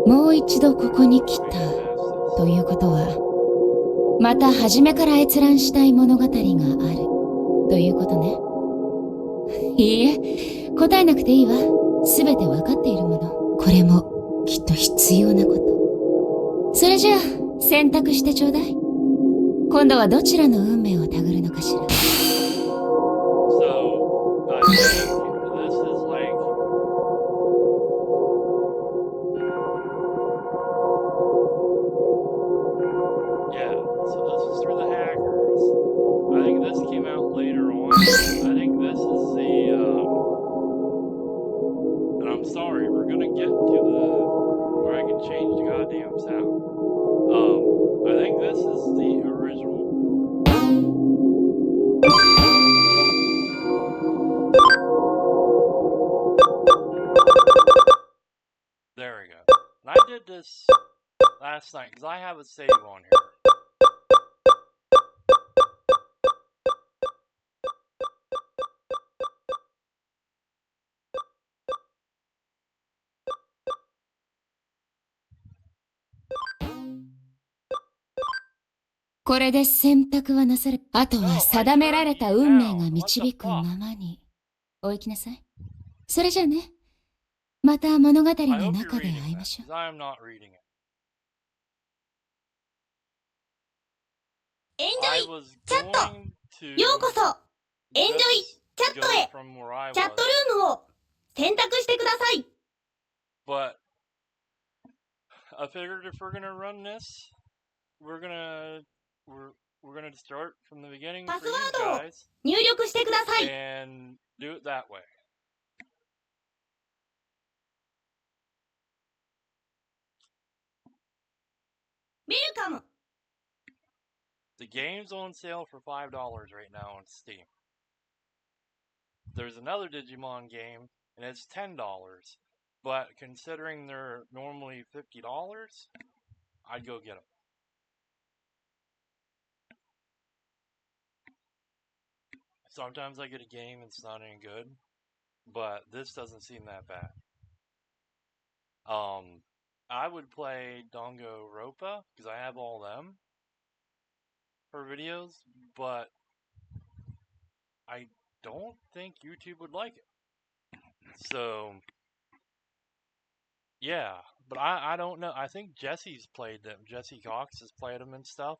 もう一度ここに来たということは、また初めから閲覧したい物語があるということね。いいえ、答えなくていいわ。すべてわかっているもの。これもきっと必要なこと。それじゃあ選択してちょうだい。今度はどちらの運命をたぐるのかしら。So, I think this is like, yeah, so this is through the hackers. I think this came out later on. I think this is and I'm sorry, we're gonna get to where I can change the goddamn sound. I think this is the original. There we go. And I did this last night because I have a save on here.これで選択はなされ、あとは定められた運命が導くままにお行きなさい。それじゃあね、また物語の中で会いましょう。I am not reading it. エンジョイチャット、ようこそエンジョイチャットへ。チャットルームを選択してください。 But I figured if we're gonna run this, we're gonna start from the beginning for you guys 入力してください。 and do it that way. Welcome. The game's on sale for $5 right now on Steam. There's another Digimon game and it's $10, but considering they're normally $50, I'd go get them. Sometimes I get a game and it's not any good, but this doesn't seem that bad. I would play Dongo Ropa because I have all them for videos, but I don't think YouTube would like it. So, yeah, but I don't know. I think Jesse's played them. Jesse Cox has played them and stuff,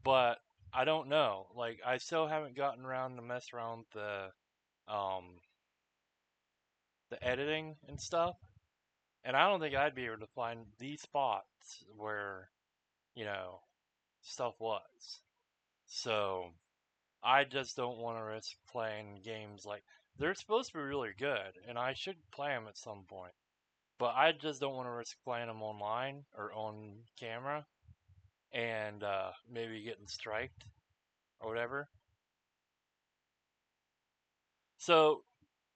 but I don't know. Like, I still haven't gotten around to mess around with the editing and stuff. And I don't think I'd be able to find these spots where, stuff was. So, I just don't want to risk playing games like they're supposed to be really good, and I should play them at some point. But I just don't want to risk playing them online or on camera and maybe getting striked or whatever. So,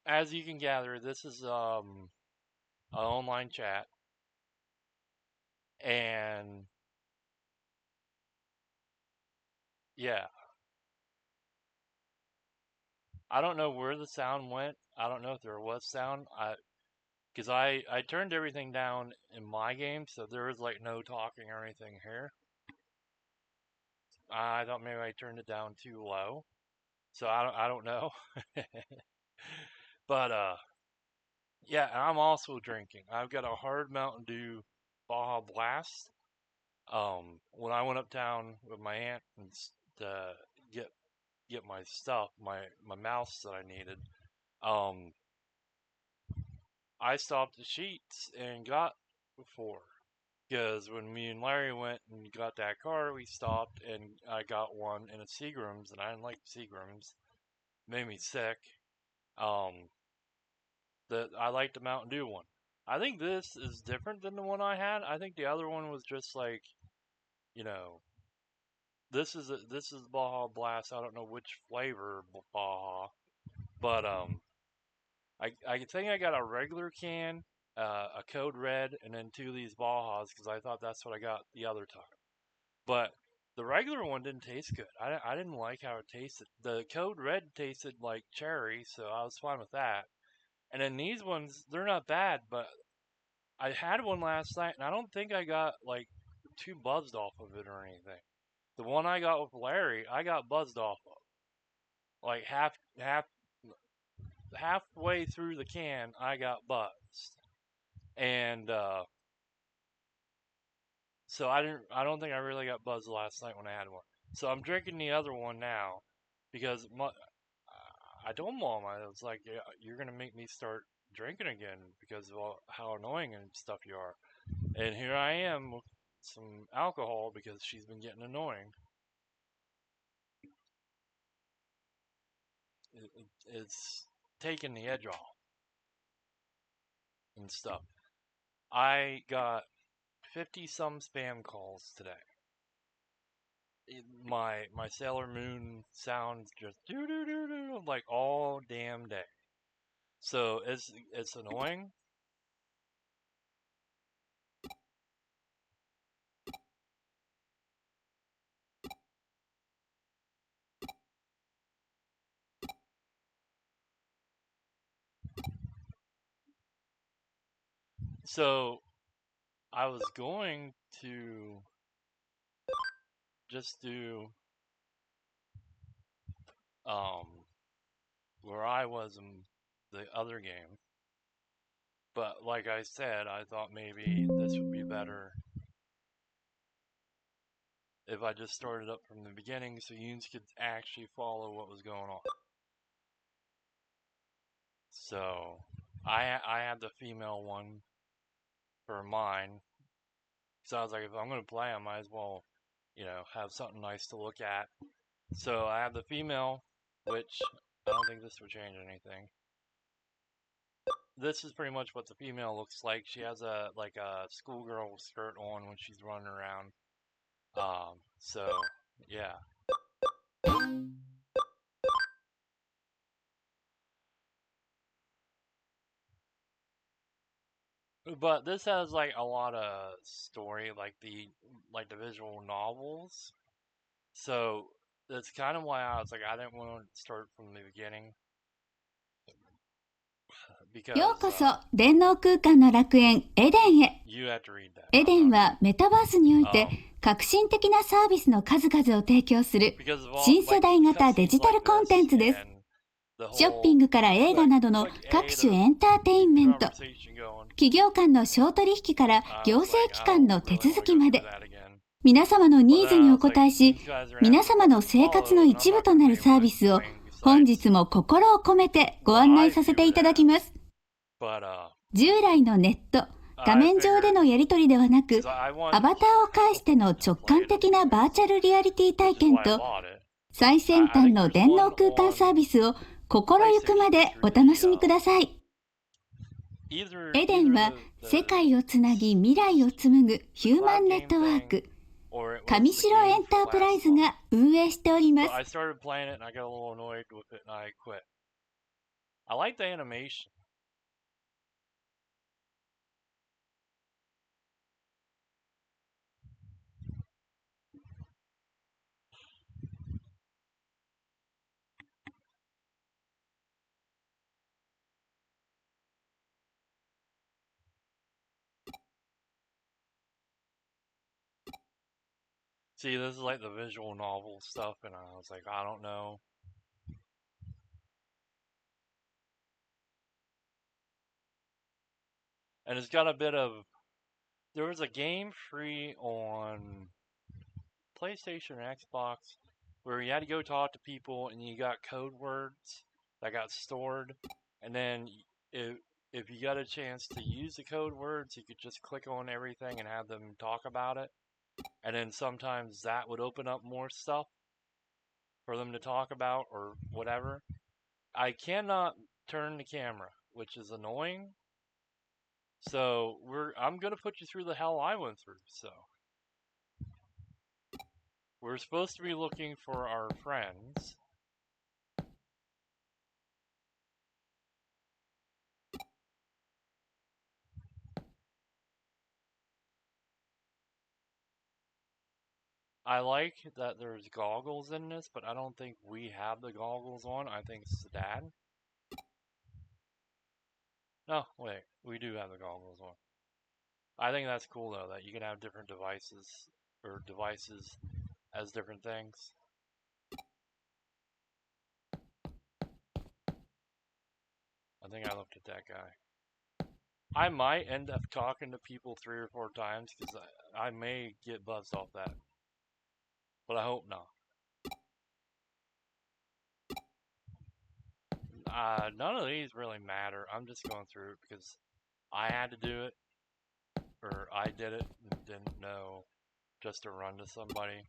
as you can gather, this is an online chat, and yeah, I don't know where the sound went. I don't know if there was sound. Because I turned everything down in my game, so there was like no talking or anything here. I thought maybe I turned it down too low, so I don't know. But yeah, I'm also drinking. I've got a hard Mountain Dew Baja Blast. When I went uptown with my aunt and to get my stuff, my mouse that I needed, um, I stopped at Sheets and got 4. Because when me and Larry went and got that car, we stopped and I got one in a Seagram's, and I didn't like Seagram's. It made me sick. Um, I liked the Mountain Dew one. I think this is different than the one I had. I think the other one was just like, you know, this is Baja Blast. I don't know which flavor Baja, but I think I got a regular can, a Code Red, and then 2 of these Bajas because I thought that's what I got the other time. But the regular one didn't taste good. I didn't like how it tasted. The Code Red tasted like cherry, so I was fine with that. And then these ones, they're not bad, but I had one last night, and I don't think I got like too buzzed off of it or anything. The one I got with Larry, I got buzzed off of. Like halfway through the can, I got buzzed, and so I don't think I really got buzzed last night when I had one. So I'm drinking the other one now because I told Mom, I was like, yeah, you're gonna make me start drinking again because of how annoying and stuff you are. And here I am with some alcohol because she's been getting annoying. It's taking the edge off and stuff. I got 50 some spam calls today. My Sailor Moon sounds just doo doo doo doo like all damn day. So it's annoying. So I was going to just do um where I was in the other game. But like I said, I thought maybe this would be better if I just started up from the beginning so you could actually follow what was going on. So I had the female one for mine. So I was like, if I'm gonna play, I might as well, have something nice to look at. So I have the female, which I don't think this would change anything. This is pretty much what the female looks like. She has a schoolgirl skirt on when she's running around. So yeah. But this has like a lot of story, like the visual novels. So that's kind of why I was like, I didn't want to start from the beginning よう because こそ電脳空間の楽園エデンへ。 you have to read that. エデンはメタバースにおいて Um, 革新的なサービスの数々を提供する because of all 新世 like 代型デ cutscenes ジタル like コンテン this ツです。 and the ショッピン whole グから映画などの like 各 A 種 the エンターテインメント、 conversation going. 企業間の商取引から I 行 was 政 like, 機 I 関 don't の手 really 続 want to き go ま through で that again. 皆様の But ニーズ then に I お was like, 答えし these guys are 皆 asking 様 what の to 生活の follow, and 一 I'm 部 not と gonna なる be サー able ビ to スを explain 本 besides 日も心を込めてご what 案 I 内させ view てい it ただきま as. す。 But 従来のネット、画 I 面上で figured のやり取りではなく because I ア wanted バターを介しての to 直 play 感 it in 的なバーチャルリアリティ which 体 is 験 why I と bought it. 最先 I 端 think の there's 電脳 one 空間サー on ビスを心ゆくま PlayStation で through お楽しみ the ください。 either エデンは the 世界をつなぎ未来を紡ぐヒューマン cloud ネッ game トワー thing ク or it 上 was the 白エ game ンター for プライ last ズ month. が運営しておりま But す。 I started playing it and I got a little annoyed with it and I quit. I like the animation. See, this is like the visual novel stuff, and I was like, I don't know. And it's got a bit of. There was a game free on PlayStation or Xbox where you had to go talk to people and you got code words that got stored, and then if you got a chance to use the code words, you could just click on everything and have them talk about it, and then sometimes that would open up more stuff for them to talk about or whatever. I cannot turn the camera, which is annoying. So I'm gonna put you through the hell I went through. So we're supposed to be looking for our friends. I like that there's goggles in this, but I don't think we have the goggles on. I think it's the dad. No, wait, we do have the goggles on. I think that's cool though, that you can have different devices or devices as different things. I think I looked at that guy. I might end up talking to people 3 or 4 times because I may get buzzed off that, but I hope not. None of these really matter. I'm just going through it because I had to do it, or I did it and didn't know just to run to somebody.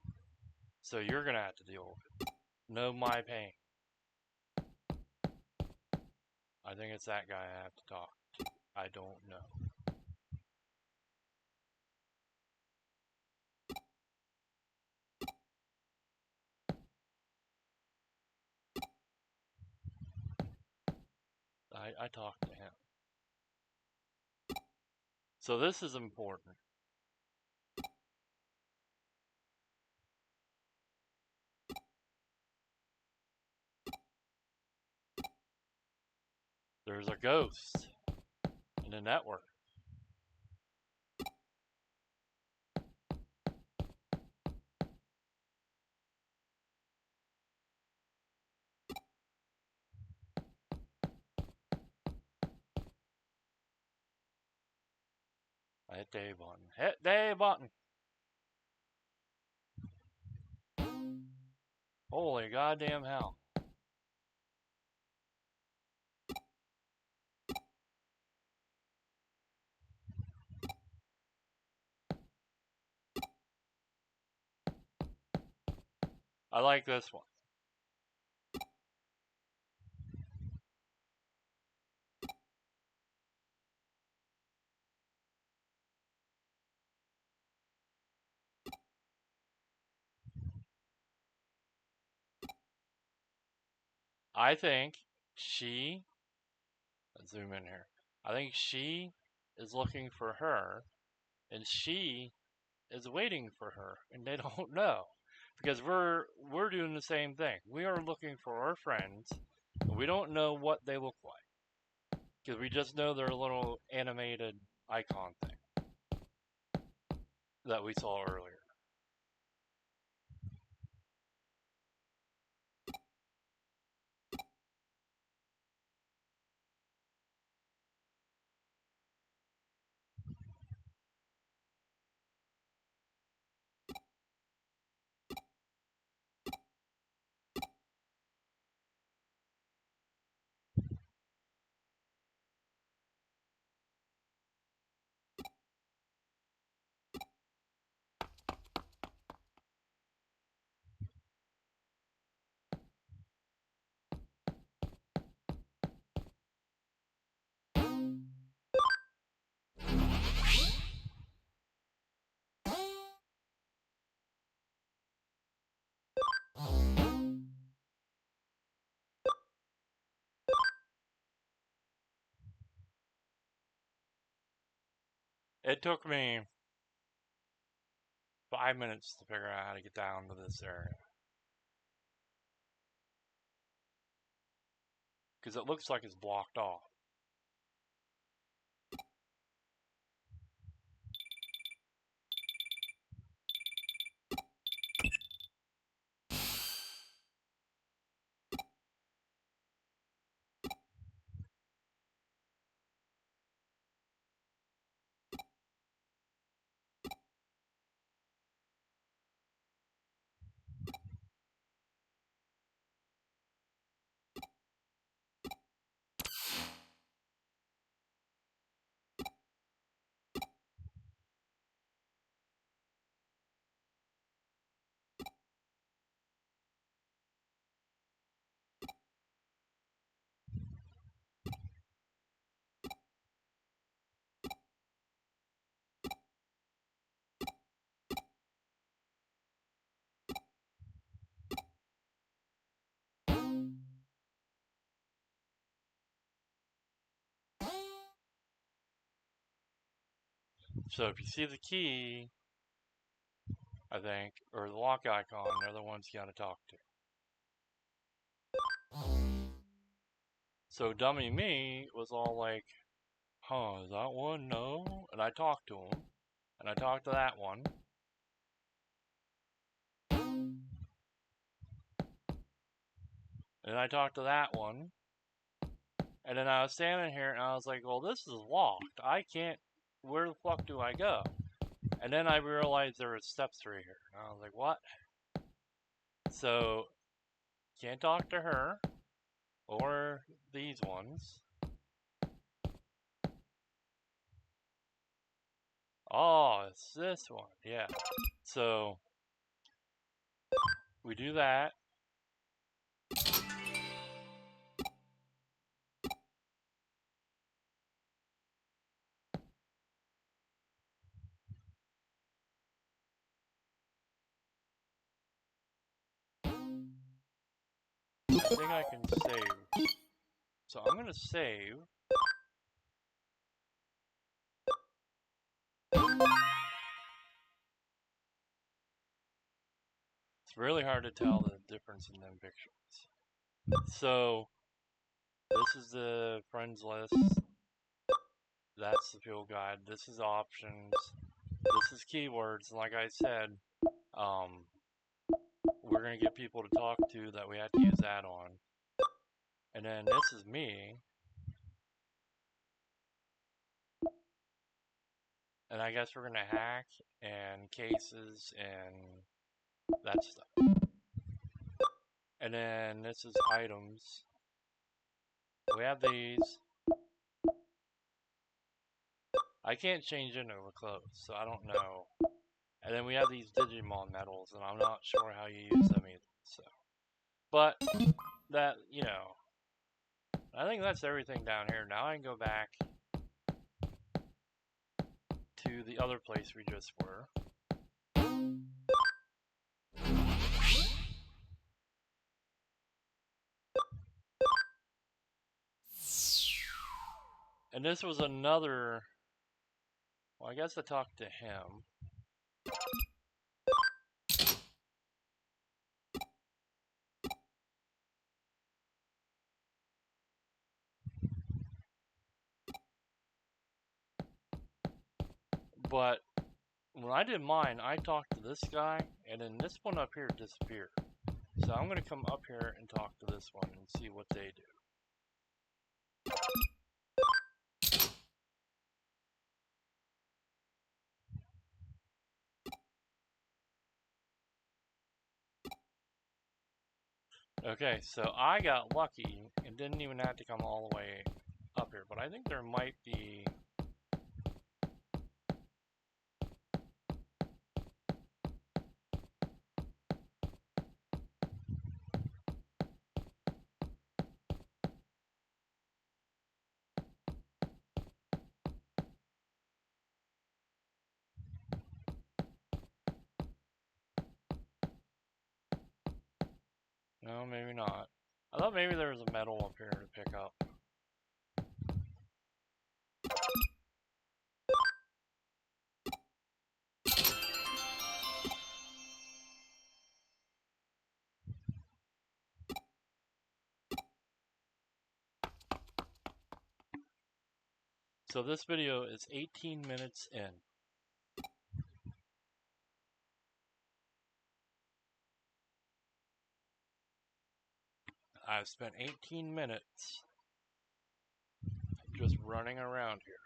So you're gonna have to deal with it. Know my pain. I think it's that guy I have to talk to. I don't know. I talked to him. So this is important. There's a ghost in the network. Hit the A button. Hit the A button. Holy goddamn hell. I like this one. I think she, let's zoom in here. I think she is looking for her, and she is waiting for her, and they don't know. Because we're doing the same thing. We are looking for our friends, and we don't know what they look like. Because we just know their little animated icon thing that we saw earlier. It took me 5 minutes to figure out how to get down to this area. Because it looks like it's blocked off. So if you see the key, I think, or the lock icon, they're the ones you gotta talk to. So dummy me was all like, huh, is that one? No. And I talked to him. And I talked to that one. And I talked to that one. And then I was standing here and I was like, well, this is locked. I can't. Where the fuck do I go? And then I realized there were steps right here. And I was like, what? So, can't talk to her. Or these ones. Oh, it's this one. Yeah. So, we do that. I think I can save. So I'm gonna save. It's really hard to tell the difference in them pictures. So, this is the friends list. That's the field guide. This is options. This is keywords. And like I said, we're going to get people to talk to that we have to use that on. And then this is me. And I guess we're going to hack and cases and that stuff. And then this is items. We have these. I can't change into the clothes, so I don't know. And then we have these Digimon medals, and I'm not sure how you use them either. So, but that, you know, I think that's everything down here. Now I can go back to the other place we just were. And this was another, well, I guess I talked to him. But when I did mine, I talked to this guy, and then this one up here disappeared. So I'm going to come up here and talk to this one and see what they do. Okay, so I got lucky and didn't even have to come all the way up here, but I think there might be... No, maybe not. I thought maybe there was a medal up here to pick up. So this video is 18 minutes in. I've spent 18 minutes just running around here.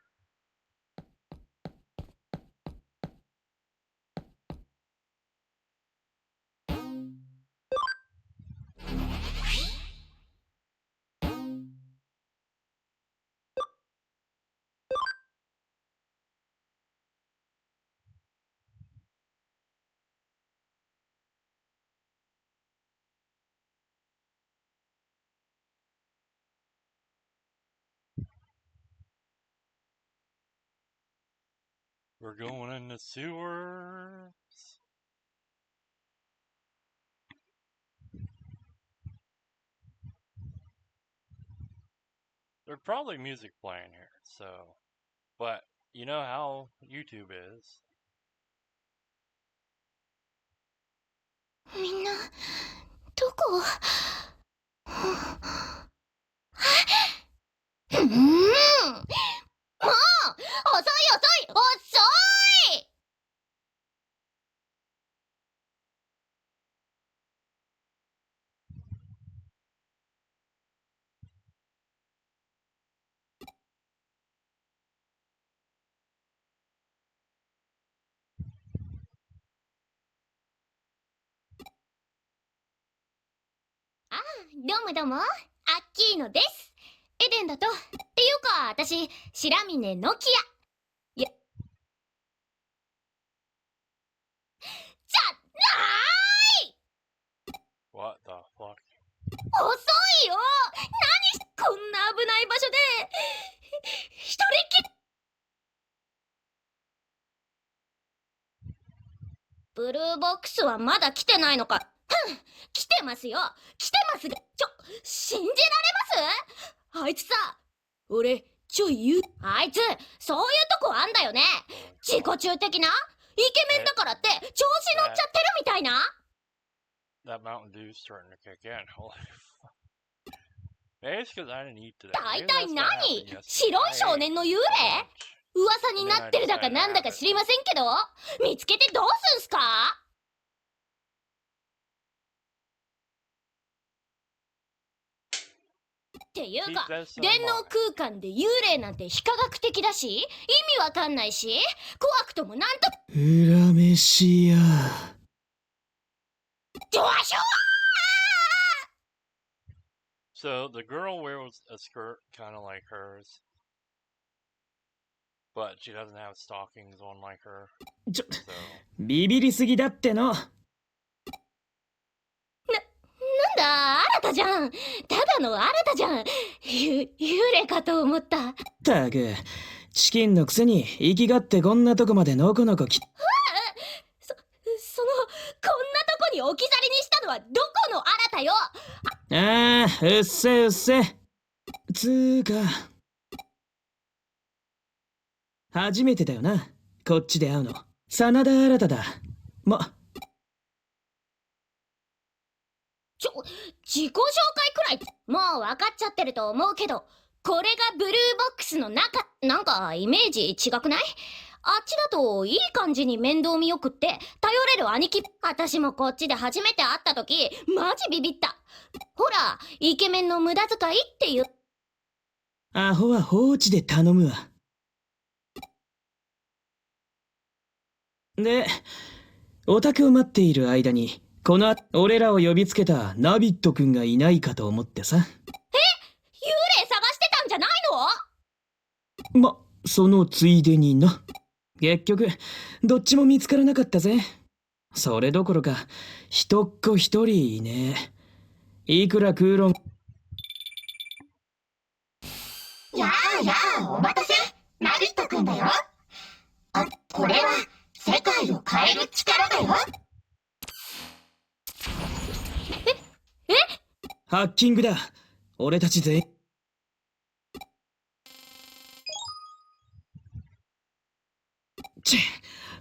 We're going in the sewers. There's probably music playing here, so... But, you know how YouTube is. みんな、どこもう遅い遅い遅いどうもどうも、アッキーノです。エデンだと。っていうか、私、白峰ノキア。じゃない。 What the fuck? 遅いよ。何こんな危ない場所で一人きり。ブルーボックスはまだ来てないのか。来てますよ。来てますが、信じられます？あいつさ、俺あいつそういうとこあんだよね。自己中的なイケメンだからって調子乗っちゃってるみたいな。 That Mountain Dew's starting to kick in. Holy fuck. Maybe it's because I didn't eat today. 大 Maybe 体 that's what 何？ happened yesterday. 白い I 少 ate 年の幽霊？ for lunch. 噂になってるだかなんだか知りませんけど、見つけてどうすんすか？っていうか、 Keep this in 電脳 mind. 空間で幽霊なんて非科学的だし、意味わかんないし、怖くともなんと。裏飯屋。ドアショ So the girl wears a skirt kind of like hers, but she doesn't have stockings on like her. ちょ、 So ビビりすぎだっての。なんだ、新たじゃん。ただの新たじゃん。幽霊かと思った。ったく、チキンのくせに生きがってこんなとこまでのこのこ来。こんなとこに置き去りにしたのはどこの新たよ。ああ、うっせうっせ。つーか。初めてだよな。こっちで会うの。真田新だ。自己紹介くらいもう分かっちゃってると思うけど、これがブルーボックスの中。なんかイメージ違くない？あっちだといい感じに面倒見よくって頼れる兄貴。私もこっちで初めて会った時マジビビった。ほら、イケメンの無駄遣いっていう。アホは放置で頼むわ。で、オタクを待っている間に、この俺らを呼びつけたナビット君がいないかと思ってさ。幽霊探してたんじゃないの？そのついでにな。結局、どっちも見つからなかったぜ。それどころか、一っ子一人いねえ。いくら空論。やあ、お待たせ。ナビットくんだよ。これは世界を変える力だよ。ハッキングだ。俺たち全員。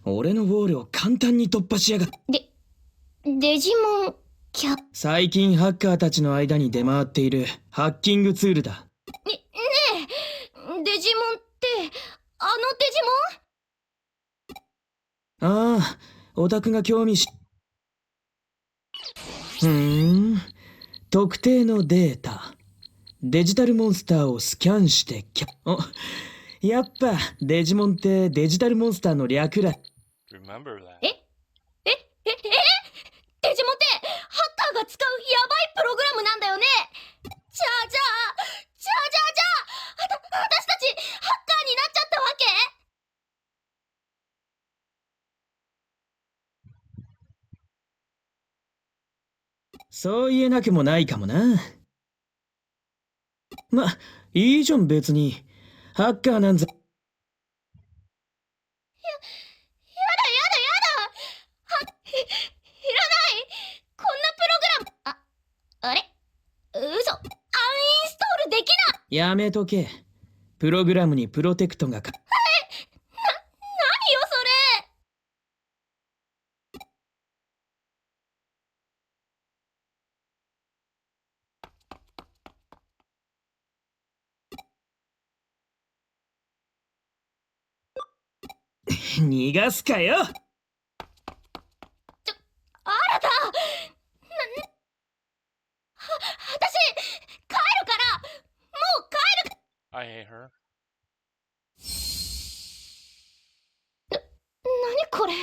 俺のウォールを簡単に突破しやがって。デジモンキャ。最近ハッカーたちの間に出回っているハッキングツールだ。ねえ、デジモンってあのデジモン？ああ、オタクが興味し。特定のデータ。デジタルモンスターをスキャンしてやっぱデジモンってデジタルモンスターの略だ。remember that. デジモンってハッカーが使うヤバいプログラムなんだよね。じゃあ私たちハッカーになっちゃったわけ？そう言えなくもないかもな。いいじゃん別に。ハッカーなんざ。やだ。いらない。こんなプログラム。あれ？嘘。アンインストールできない。やめとけ。プログラムにプロテクトが何よそれ。逃がすかよ。新た。私帰るから。もう帰る。 I hate her. 何これ？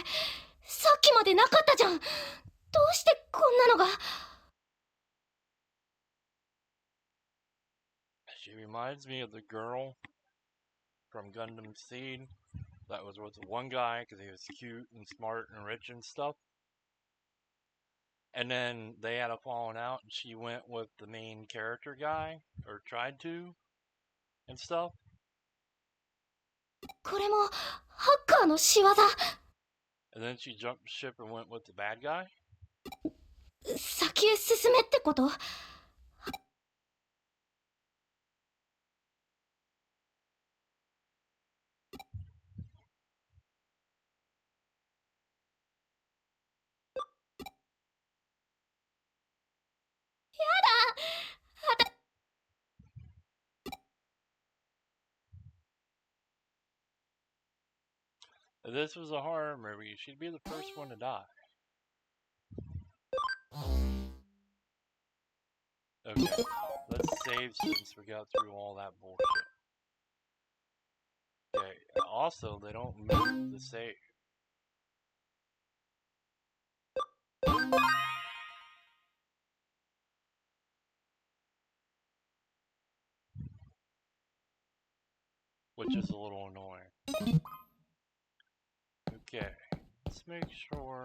さっきまでなかったじゃん。どうしてこんなのが。reminds me of the girl from Gundam Seed that was with one guy because he was cute and smart and rich and stuff. And then they had a falling out, and she went with the main character guy, or tried to, and stuff. これもハッカーの仕業。 And then she jumped ship and went with the bad guy. 先へ進めってこと？ If this was a horror movie, she'd be the first one to die. Okay, let's save since we got through all that bullshit. Okay, also, they don't move the save. Which is a little annoying. Okay, let's make sure.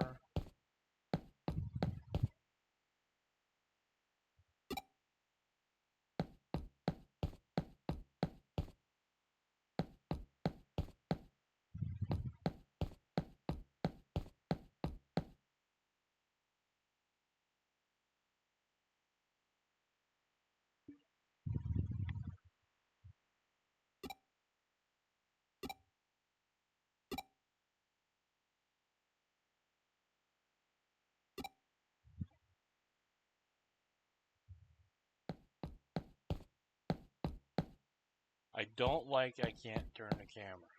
I don't like I can't turn the camera.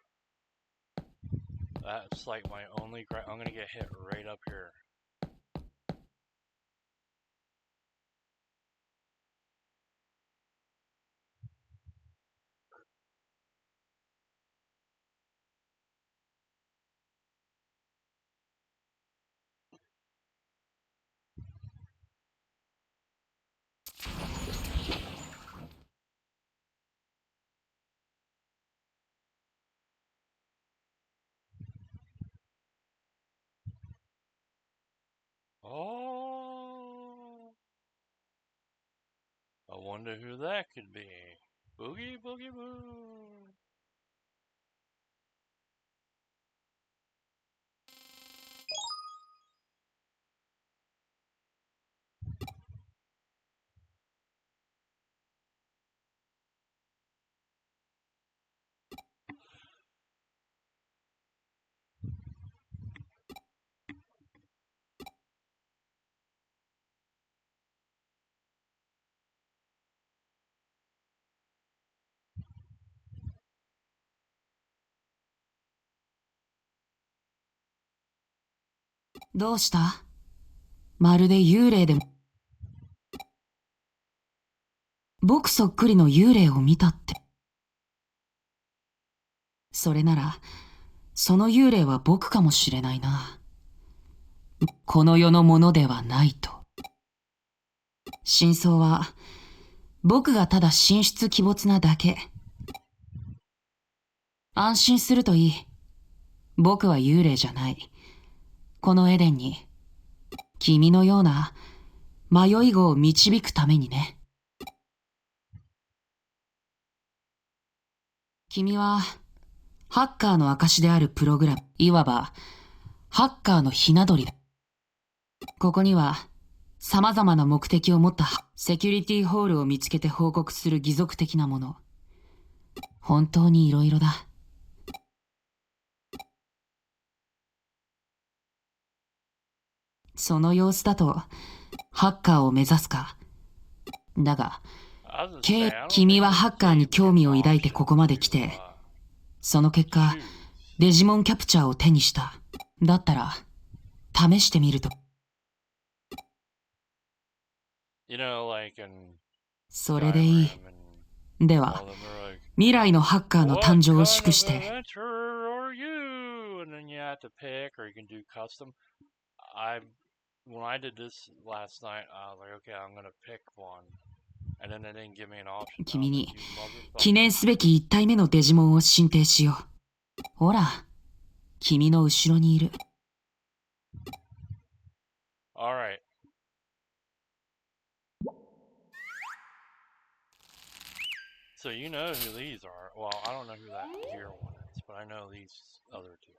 That's like my only I'm gonna get hit right up here. Oh, I wonder who that could be. Boogie Boogie Boo.どうした？まるで幽霊でも。僕そっくりの幽霊を見たって。それなら、その幽霊は僕かもしれないな。この世のものではないと。真相は、僕がただ神出鬼没なだけ。安心するといい。僕は幽霊じゃない。このエデンに、君のような迷い子を導くためにね。君は、ハッカーの証であるプログラム、いわば、ハッカーのひな鳥だ。ここには、様々な目的を持ったセキュリティホールを見つけて報告する義足的なもの。本当に色々だ。その様子だと、ハッカーを目指すか。だが、君はハッカーに興味を抱いてここまで来て、その結果、デジモンキャプチャーを手にした。だったら、試してみると。それでいい。では、未来のハッカーの誕生を祝して。When I did this last night, I was like, okay, I'm gonna pick one. And then they didn't give me an option. 君に You motherfucker. 記念すべき1体目のデジモンを進呈しよう。ほら、君の後ろにいる。Alright. So you know who these are. Well, I don't know who that here one is, but I know these other two.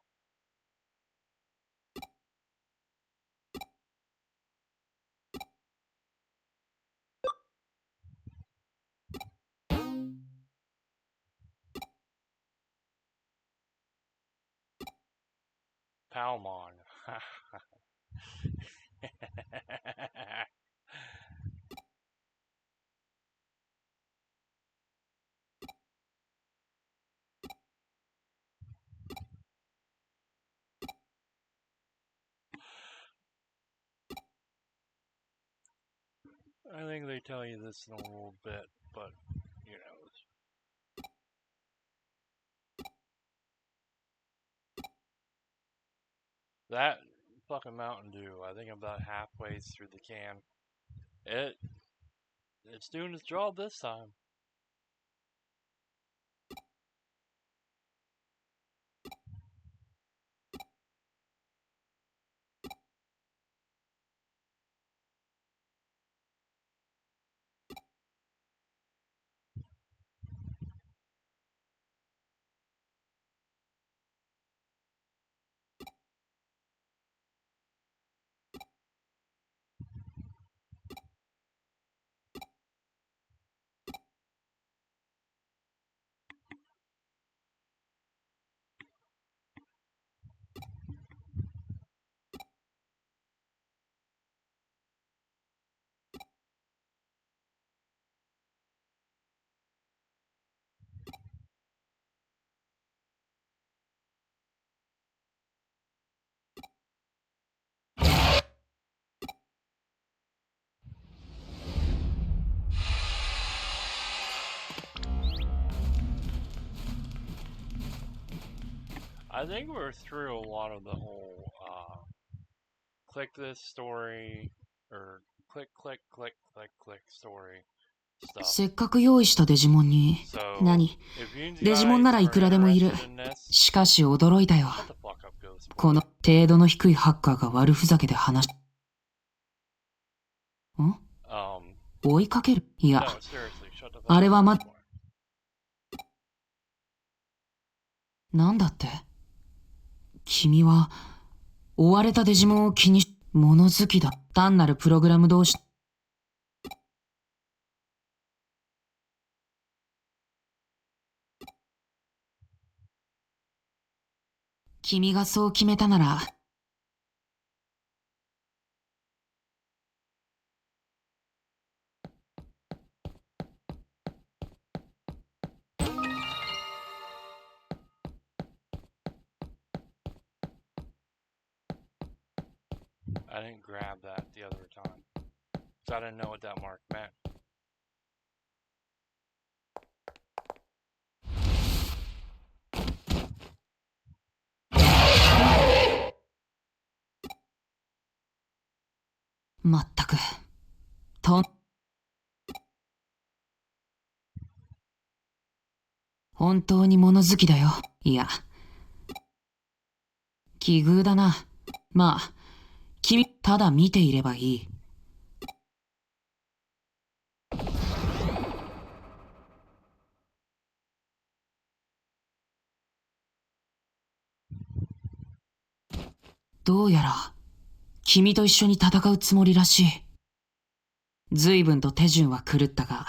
Palmon. I think they tell you this in a little bit, but you know. That fucking Mountain Dew, I think I'm about halfway through the can. It's doing its job this time. I think we're through a lot of the whole click this story or click story stuff. せっかく用意したデジモンに、 So, 何 if you デジモン guys ならいくらでもいる。 are interested in this, しかし驚いたよ。 shut the fuck up, Ghost. この程度の低いハッカーが悪ふざけで話し、追いかける？いや、 No, seriously, shut the fuck あれは up. なんだって？君は、追われたデジモンを気にし、物好きだ。単なるプログラム同士。君がそう決めたなら、I didn't grab that the other time. Because I didn't know what that mark meant. .まったく。本当に物好きだよ。いや。奇遇だな。まあ、君、ただ見ていればいい。どうやら、君と一緒に戦うつもりらしい。随分と手順は狂ったが。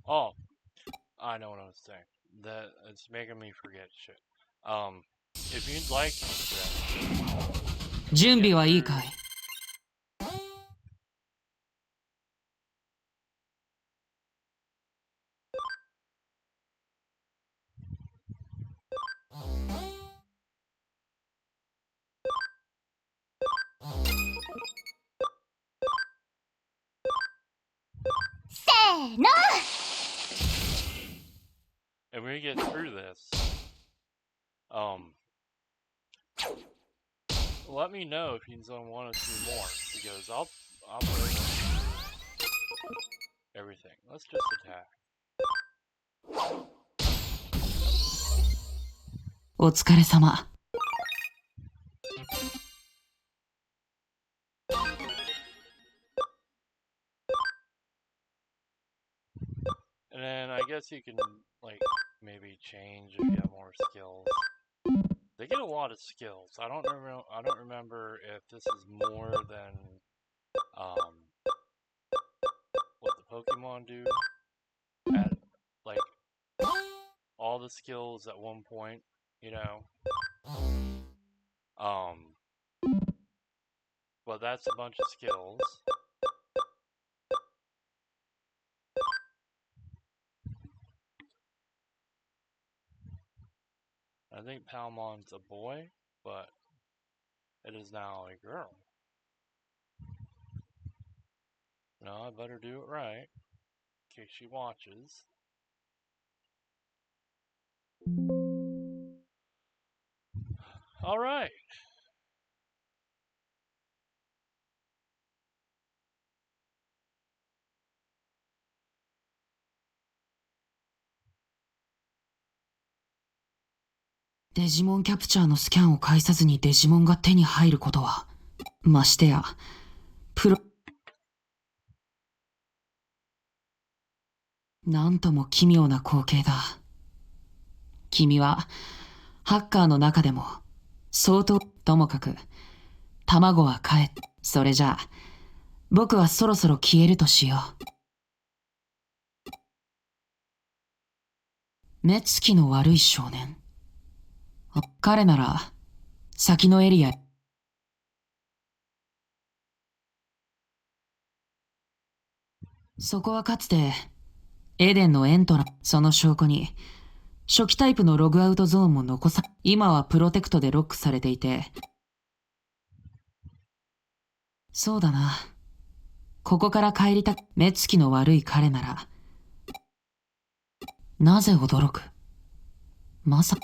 Oh, I know what I was saying. That it's making me forget shit. If you'd like that, 準備はいいかい？せーの。 if we get through this, let me know if you want to see more, because I'll play everything. Let's just attack. お疲れ様。And then I guess you can, like, maybe change if you have more skills. They get a lot of skills. I don't remember if this is more than what the Pokemon do at, like, all the skills at one point, you know. But that's a bunch of skills. I think Palmon's a boy, but it is now a girl. No, I better do it right, in case she watches. Alright. デジモンキャプチャーのスキャンを介さずにデジモンが手に入ることは、ましてや、なんとも奇妙な光景だ。君は、ハッカーの中でも、相当、ともかく、卵は帰っ、それじゃあ、僕はそろそろ消えるとしよう。目つきの悪い少年。彼なら、先のエリア。そこはかつて、エデンのエントラン、その証拠に、初期タイプのログアウトゾーンも残さ、今はプロテクトでロックされていて、そうだな。ここから帰りた、目つきの悪い彼なら、なぜ驚く？まさ、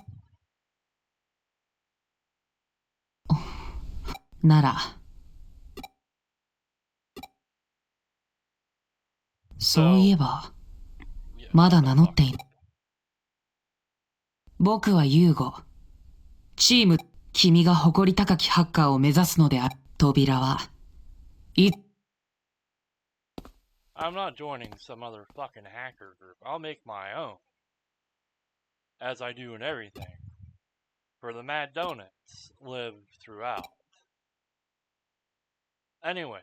なら、そういえば、まだ名乗っている。僕はユーゴ。チーム、君が誇り高きハッカーを目指すのである。扉は、I'm not joining some other fucking hacker group. I'll make my own. As I do in everything. For the Mad Donuts live throughout. Anyways.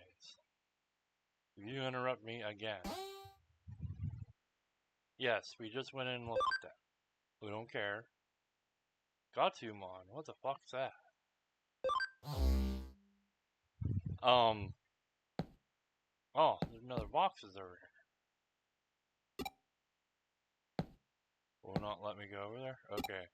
You interrupt me again. Yes, we just went in and looked at that. We don't care. Gatumon, what the fuck's that? Oh, there's another boxes over here. Will not let me go over there? Okay.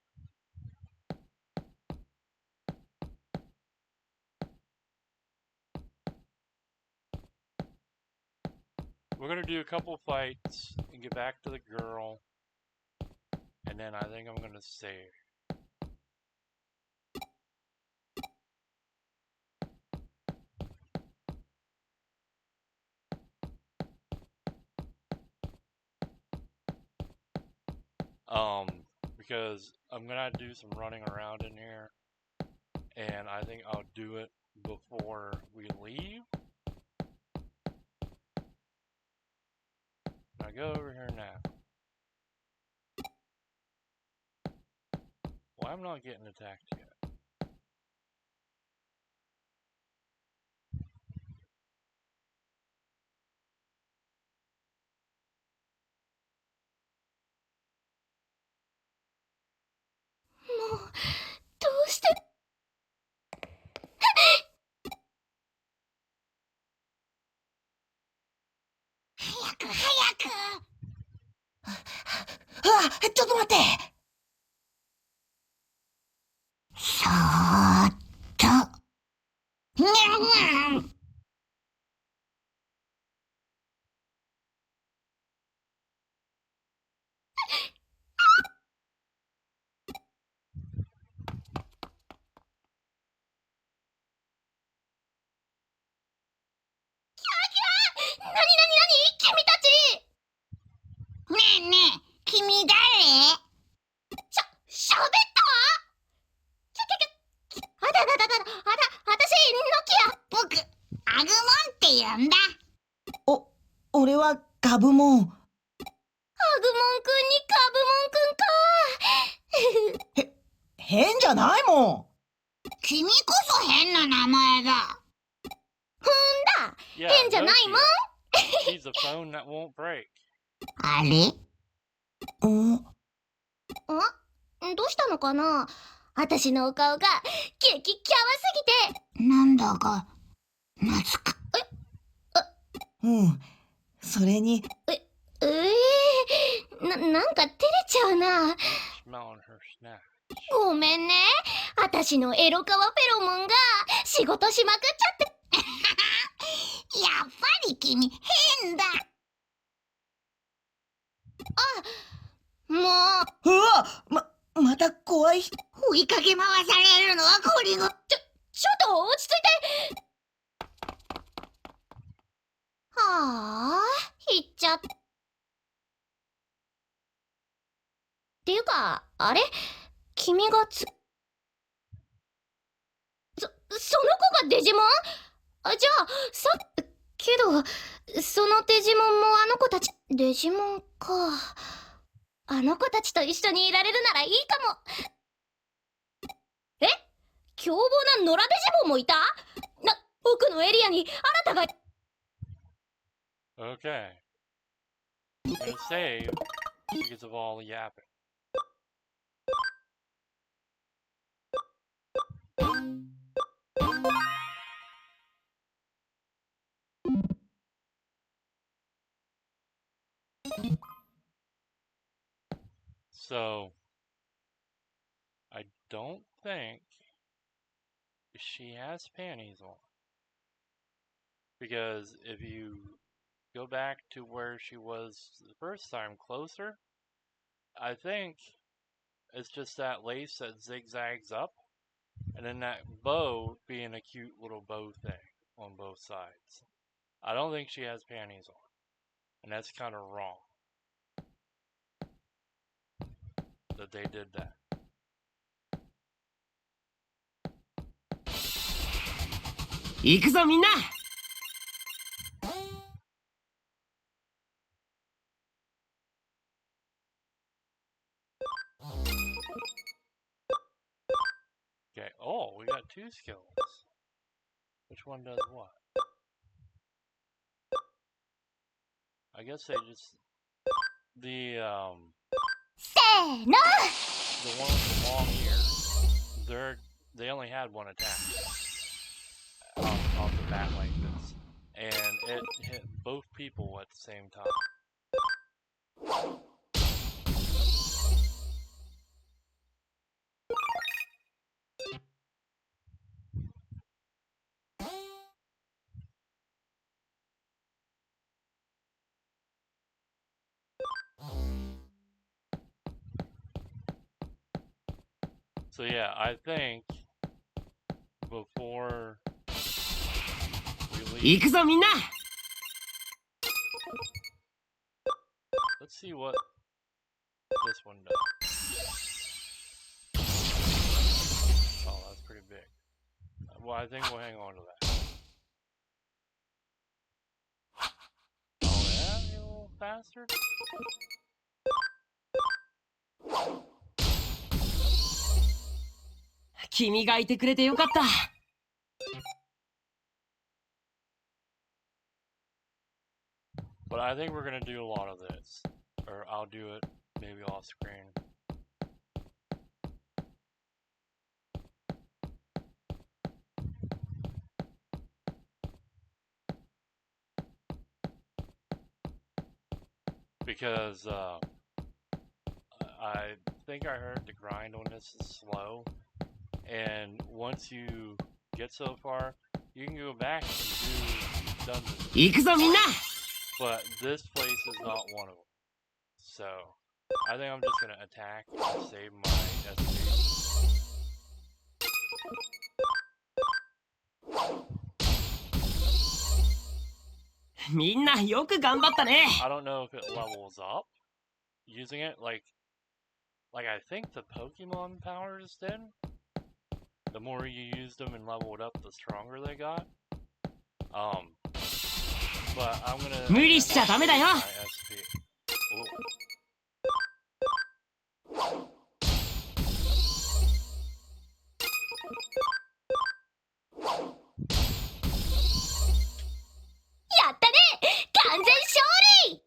We're gonna do a couple fights and get back to the girl. And then I think I'm gonna save. Because I'm gonna do some running around in here. And I think I'll do it before we leave. I go over here now. Well, I'm not getting attacked yet. 喋ったあだだだだ、私、ノキア。僕、アグモンって言うんだ。俺はガブモン。アグモンくんにカブモンくんか。変じゃないもん。君こそ変な名前だ。Yeah, 変じゃないもん。 Nokia. She's a phone that won't break. あれうんどうしたのかな。私のお顔が激キャワすぎてなんだか懐かうんそれになんか照れちゃうな。 Smelling her snack. ごめんね。私のエロカワフェロモンが仕事しまくっちゃってやっぱり君変だ。もううわまた怖い人。追いかけ回されるのはこれがちょっと落ち着いて。はあ、行っちゃっていうか、あれ君がその子がデジモン？じゃあ、けど、そのデジモンもあの子たち、デジモンか。あの子たちと一緒にいられるならいいかも。凶暴な野良デジモンもいた？奥のエリアにあなたが。 Okay. I'm gonna save because of all the yapping. So, I don't think she has panties on. Because if you go back to where she was the first time closer, I think it's just that lace that zigzags up, and then that bow being a cute little bow thing on both sides. I don't think she has panties on, and that's kind of wrong that they did that. 行くぞみんな。 Okay, oh, we got two skills. Which one does what? I guess they just... Theせーの。 one with the long ears, they only had one attack off the bat like this. And it hit both people at the same time. So yeah, I think before we 行 leave, くぞみんな。 let's see what this one does. Oh, that's pretty big. Well, I think we'll hang on to that. Oh yeah, you little bastard. 君がいてくれてよかった。 But I think we're gonna do a lot of this. Or I'll do it maybe off screen. Because I think I heard the grind on this is slow. And once you get so far, you can go back and do dungeons. 行くぞみんな。 But this place is not one of them. So, I think I'm just gonna attack and save my SP. みんなよく頑張ったね。 I don't know if it levels up using it. Like, like I think the Pokemon powers did. The more you used them and leveled up, the stronger they got. But I'm gonna. 無理しちゃダメだよ。 my SP. Ooh. やったね、完全勝利。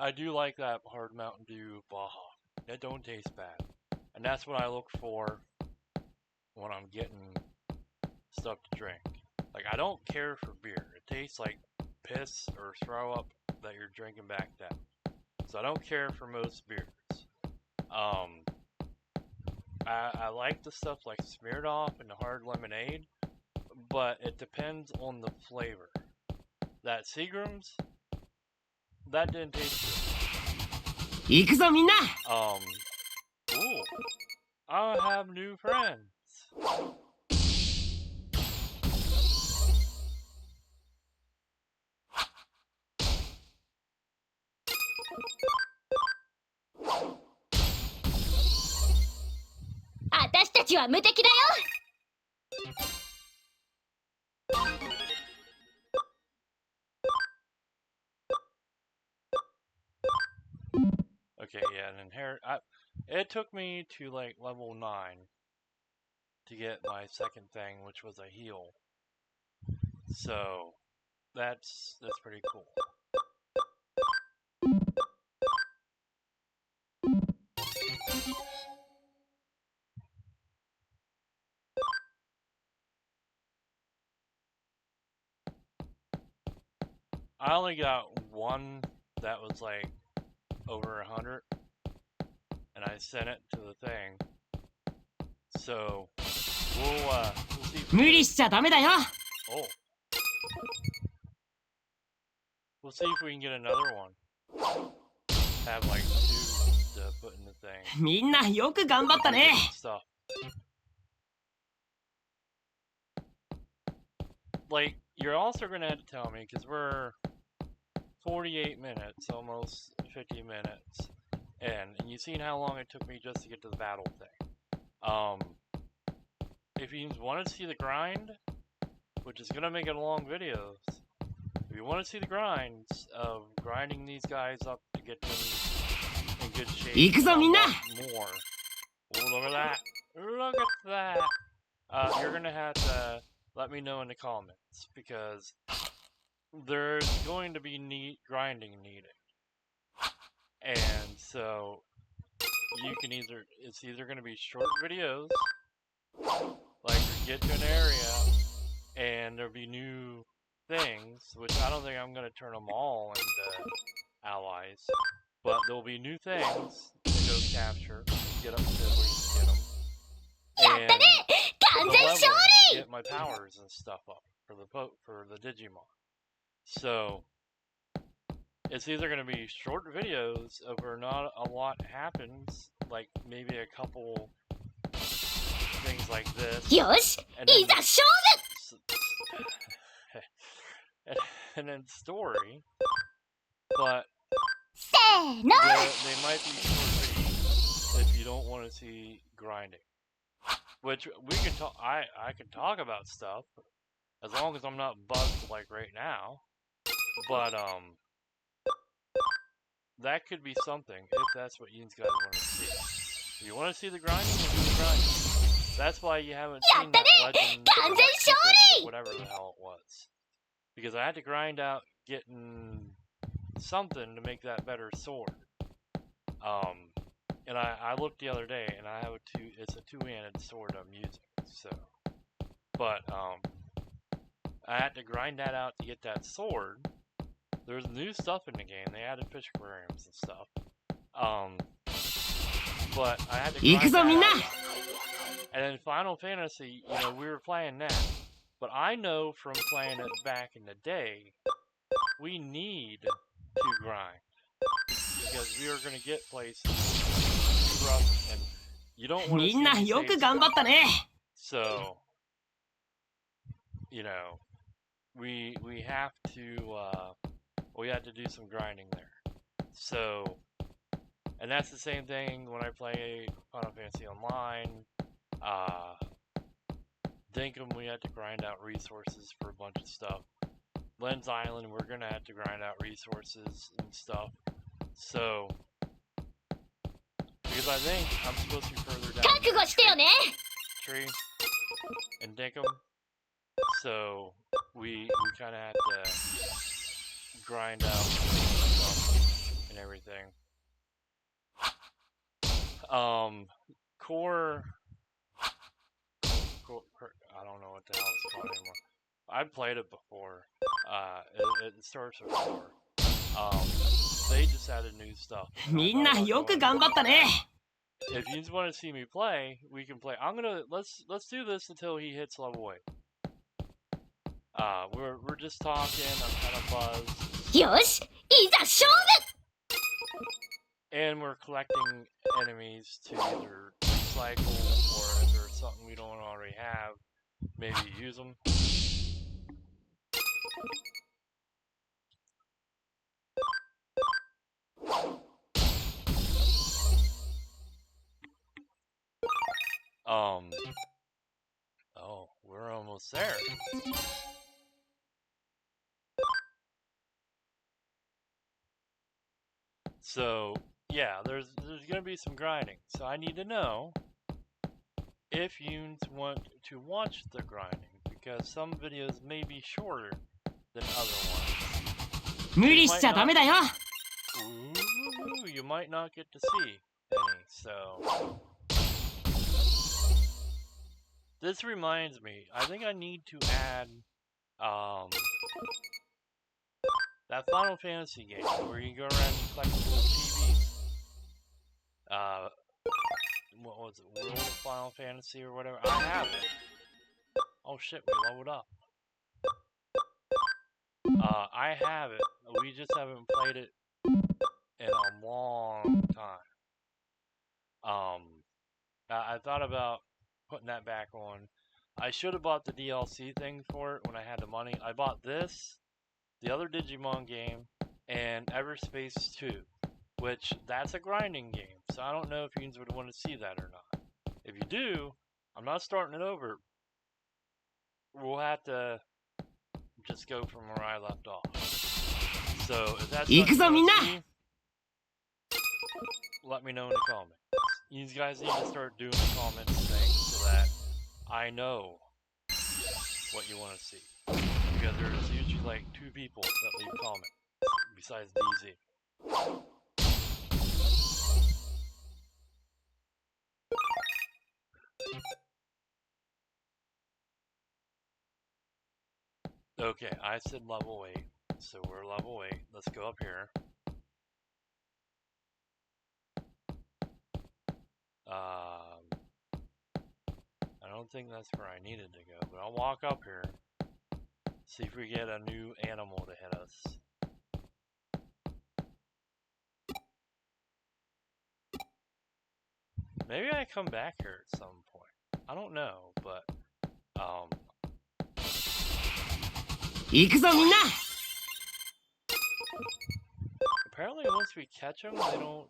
I do like that hard Mountain Dew Baja. It don't taste bad. And that's what I look for when I'm getting stuff to drink. Like, I don't care for beer. It tastes like piss or throw up that you're drinking back down. So I don't care for most beers. I like the stuff like Smirnoff and the hard lemonade, but it depends on the flavor. That Seagram's, that didn't taste good. 行くぞみんな。 Ooh, I have new friends. 私たちは無敵だよ。 Okay, yeah, an inherit. It took me to like level 9 to get my second thing, which was a heal. So that's pretty cool. I only got one that was like over 100, and I sent it to the thing. So we'll see. 無理しちゃダメだよ。 Oh. We'll see if we can get another one. Have like 2 to put in the thing. みんなよく頑張ったね。 Stuff. Like, you're also gonna have to tell me, because we're 48 minutes, almost 50 minutes, and you've seen how long it took me just to get to the battle thing. If you want to see the grind, which is gonna make it long videos, if you want to see the grinds of grinding these guys up to get them in good shape, 行くぞみんな。 more. Oh, look at that! Look at that! You're gonna have to let me know in the comments, because there's going to be grinding needed. And so you can it's either going to be short videos, like you get to an area and there'll be new things, which I don't think I'm going to turn them all into allies, but there'll be new things to go capture, get up to where you can get them. やったね、完全勝利。 Get my powers and stuff up for the Digimon. So it's either going to be short videos of where not a lot happens, like maybe a couple things like this. よし、 And い then ざ勝負。 and then story, but せーの。 they might be short videos if you don't want to see grinding. Which we can talk. I can talk about stuff as long as I'm not bugged like right now. But that could be something if that's what you guys want to see. If you want to see the grinding, we'll do the grinding. That's why you haven't seen that legend or that secret or whatever the hell it was. Because I had to grind out getting something to make that better sword. And I looked the other day, and I have it's a 2-handed sword I'm using, so. But, I had to grind that out to get that sword. There's new stuff in the game. They added fish aquariums and stuff. But I had to grind that out. And then Final Fantasy, we were playing that. But I know from playing it back in the day, we need to grind. Because we are going to get places rough, and you don't want to see みんなよく頑張ったね。 So, we have to we had to do some grinding there. So, and that's the same thing when I play Final Fantasy Online. Dinkum, we had to grind out resources for a bunch of stuff. Lens Island, we're gonna have to grind out resources and stuff. So, because I think I'm supposed to be further down 覚悟してよね tree and Dinkum. So we kind of had to grind out stuff and everything. Core, I don't know what the hell it's called anymore. I've played it before. It starts with Core. They just added new stuff. みんなよく頑張ったね。 If you just want to see me play, we can play. Let's do this until he hits level 8. We're just talking. I'm kind of buzzed. よしいざ勝負 And we're collecting enemies to either recycle or if there's something we don't already have, maybe use them. Oh, we're almost there. So, yeah, there's gonna be some grinding. So I need to know if you want to watch the grinding, because some videos may be shorter than other ones. 無理しちゃダメだよ。 Ooh, you might not get to see any, so... This reminds me, I think I need to add, that Final Fantasy game where you go around and collect little chibis. What was it? World of Final Fantasy or whatever? I have it. Oh shit, we leveled up. I have it. We just haven't played it in a long time. I thought about putting that back on. I should have bought the DLC thing for it when I had the money. I bought this, the other Digimon game, and Everspace 2, which that's a grinding game. So I don't know if you would want to see that or not. If you do, I'm not starting it over. We'll have to just go from where I left off. So if that's something you want to see, let me know in the comments. You guys need to start doing the comments thing so that I know what you want to see. Because there's usually like 2 people that leave comments besides DZ. Okay, I said level 8, so we're level 8. Let's go up here. I don't think that's where I needed to go, but I'll walk up here, see if we get a new animal to hit us. Maybe I come back here at some point. I don't know, but, 行くぞみんな。 apparently once we catch them, they don't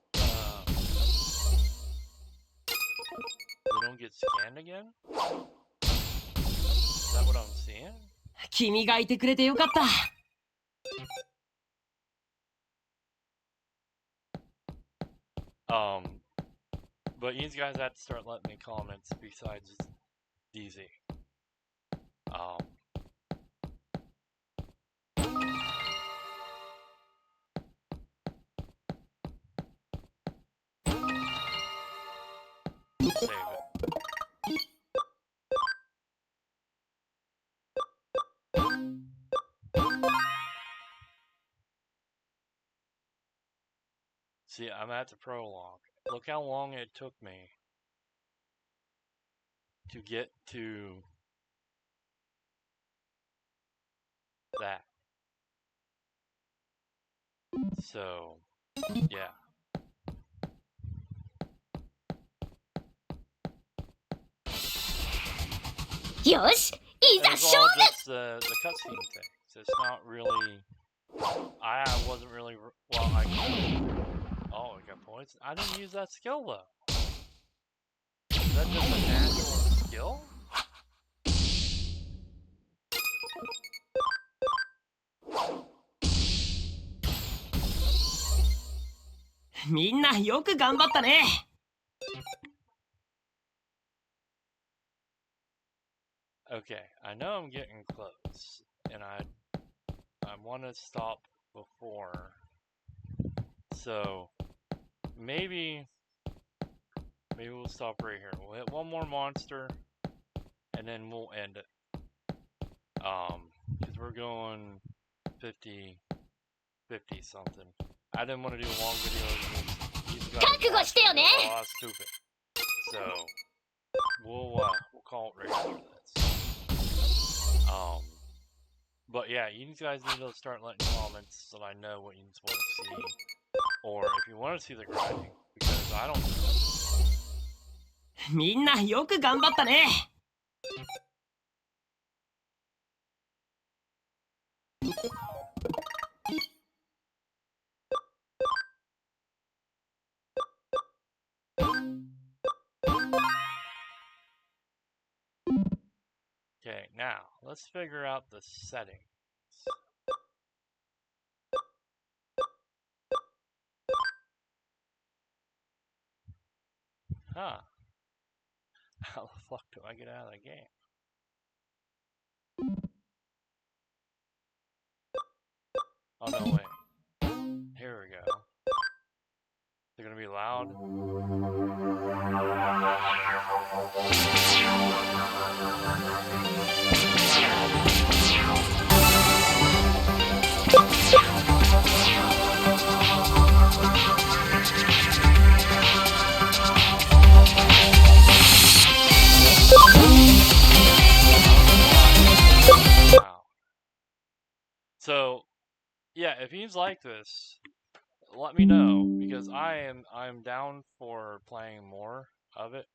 get scanned again? Is that what I'm seeing? 君がいてくれてよかった。 But you guys have to start letting me comments besides DZ. Save it. See, I'm at the prologue. Look how long it took me to get to that. So, yeah. Yosh, And it's all just the cutscene thing. So it's not really I wasn't really well. I got points. I didn't use that skill though. Is that just a natural skill? みんなよく頑張ったね。 Okay, I know I'm getting close, and I want to stop before. So maybe we'll stop right here. We'll hit one more monster, and then we'll end it. Because we're going 50 something. I didn't want to do a long video. Kakugo shite yo ne! Stupid. So we'll call it right after this. But yeah, you guys need to start letting comments so that I know what you want to see, or if you want to see the grinding, because I don't know. みんなよく頑張ったね。 Okay, now let's figure out the settings. Huh. How the fuck do I get out of the game? Oh no, wait. Here we go. They're gonna be loud. Wow. So, yeah, if you like this, let me know, because I'm down for playing more of it.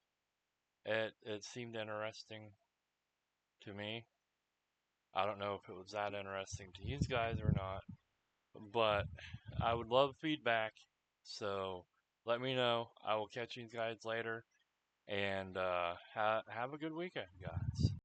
It seemed interesting to me. I don't know if it was that interesting to you guys or not, but I would love feedback. So let me know. I will catch you guys later, and have a good weekend, guys.